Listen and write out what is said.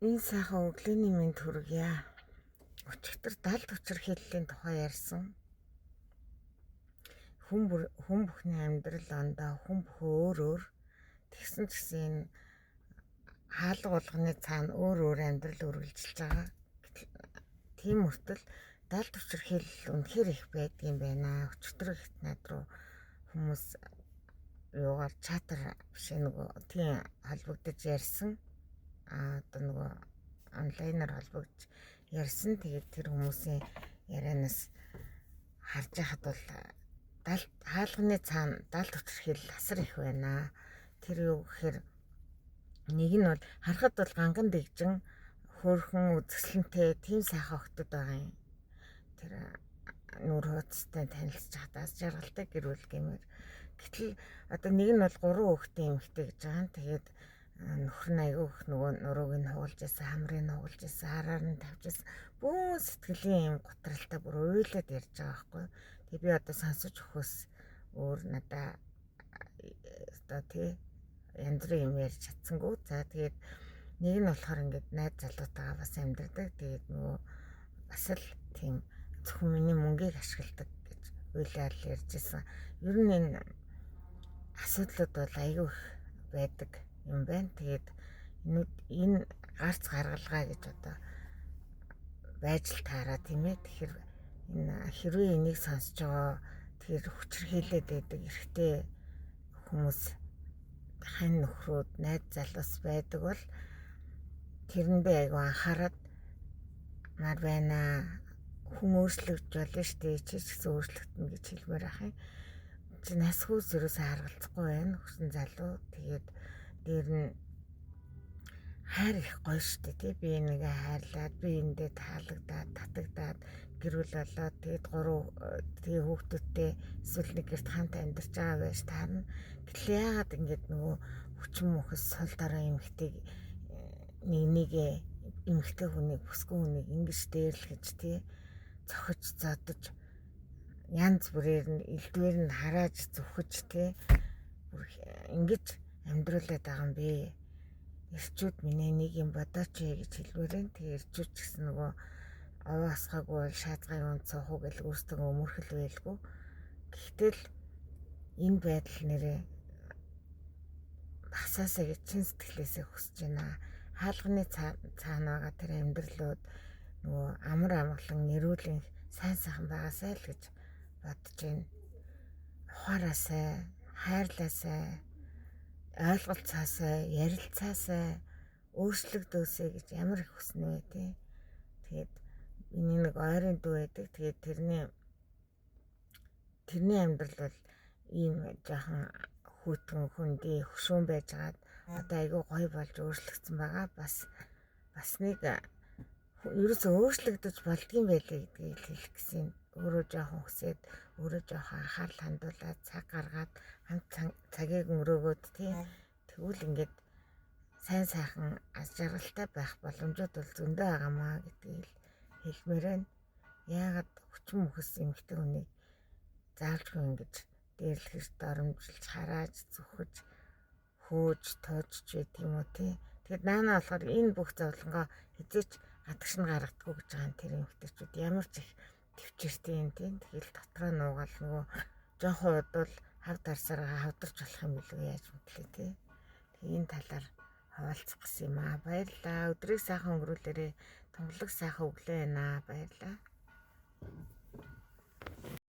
Энэ сайхан өглөөний мэнд хүргье. Өчигдөр далд учирхийллийн тухай ярьсан. Хүн бүхний амьдрал ондоо хүн бүхэн өөр тэгсэн гэсэн энэ хаалга болгоны цаана өөр амьдрал үргэлжилж байгаа. Тийм үртэл далд учирхийл үнэхээр их байдгийн байна. Өчигдөр ихт над руу хүмүүс юугаар чатар биш нөгөө тийм холбогдож ярьсан. Одоо нөгөө онлайнаар холбогдож ярьсан. Тэгээд тэр хүмүүсийн ярианаас харж байхад бол хаалганы цаана далд учирхийл асар их байна. Тэр юу гэхээр нэг нь бол харахад бол ганган дэгжин хөөрхөн үзэсгэлэнтэй тийм сайхан охтод байгаа юм. Тэр нүр хөөцтэй танилцж хатаас жаргалтай гэр бүл гэмээр. Гэтэл одоо нэг нь бол 3 хүүхэдтэй эмэгтэй гэж байгаа. Тэгээд нөхөр нь аягүй их нөгөө нурууг нь хугалж исэн, хамрыг нь хугалж исэн, хараар нь тавьж исэн. Бүүн сэтгэлийн юм готралтай бүр уйлаад ярьж байгаа байхгүй. Тэгээ би одоо сонсож өгөхөөс өөр надаа одоо тий янз бүрийн юм ярьж чадсангүй. За тэгээд нэг нь болохоор ингээд найз залуутайгаа бас амьдардаг. Тэгээд нөгөө бас л тийм зөвхөн миний мөнгийг ашигладаг гэж уйлал ярьж исэн. Ер нь энэ асуудлууд бол аягүй их байдаг юм байна. Тэгээд энэ гарц гаргалгаа гэж одоо байж л таараа тийм ээ. Тэгэхээр энэ хэрвээ энийг сонсож байгаа тэр хүчрхийлээд байдаг эрэгтэй хүмүүс хань нөхрүүд найз залуус байдаг бол тэрэндээ аягүй анхаарад мар байна. Хүн өөрчлөгдөж болно шүү дээ. Чи ч гэсэн өөрчлөгдөнө гэж хэлмээр ах юм. Чи нас хүүс ерөөсөө харгалзахгүй байна. Хүсэн залуу. Тэгээд дээр нь хайр их гоё шүү дээ. Тий би нэгэ хайрлаад би эндээ таалагдаад татагдаад гэрүүл болоод тэгээд 3 тэгээ хүүхдүүдтэй эсвэл нэг гэрт хамт амьдарч байгаа байж таарна. Гэтэл яагаад ингэж нөгөө хүчин мөхөс сул дараа эмэгтэй эмэгтэй хүнийг бүсгүй хүнийг ингэж дээрлэж тий цохиж зодож янз бүрээр нь элдвэр нь харааж зүхэж тий бүр ингэж амьдруулад байгаа юм бэ. Ирчүүд минь нэг юм бодооч гэж хэлмээр энэ. Тэгээ ирчүүд ч гэсэн нөгөө овоосгаагүй бол шаазгай унд суухуу гэж өөрсдөө өмөрхөл байлгүй. Гэхдээ л энэ байдал нэрээ басаасаа гэж чин сэтгэлээсээ хүсэж байна. Хаалганы цаана байгаа тэр амьдралууд нөгөө амар амгалан нэрүүлэн сайн сайхан байгаасай л гэж бодож байна. Ухаараасай, хайрлаасай, ойлголцоосай, ярилцаасай, өөрчлөгдөөсэй гэж ямар их хүснэ вэ тий. Тэгээд миний нэг ойрын дүү байдаг. Тэгээд тэрний амьдрал бол ийм жоохон хүүтэн хүндий хөшүүн байжгаад одоо айгүй гоё болж өөрчлөгдсөн байгаа. Бас нэг ерөөсөө өөрчлөгдөж болдгийм байлээ гэдгийг хэлэх гэсэн. Өөрөө жоохон хүсээд өөрөө жоохон анхаарал хандуулаад цаг гаргаад хамт цагийг өнгөрөөгөөд тий тэгвэл ингээд сайн сайхан аз жаргалтай байх боломжууд бол зөндөө байгаамаа гэдгийг хэлмээр байна. Яагаад хүчин мөхөс эмэгтэй хүнийг заалжгүй ингэж дээрлэхэж доромжилж харааж зүхэж хөөж тоожч байдаг юм уу тий. Тэгэд наанаа болохоор энэ бүх зовлонгоо хизээч гадагш нь гаргадаггүй гэж байгаа юм тэр эмэгтэйчүүд ямар ч их төвчээртэй юм тий. Тэгэл дотроо нуугаал нөгөө жоохон удвал хав дарсараа хавдарч болох юм билүү яаж мэдлээ тий. Тэг энэ талаар хаваалцах гэсэн юм аа. Баярлалаа. Өдрийг сайхан өнгөрүүлээрэй. Тунгалаг сайхан өглөө байна. Баярлалаа.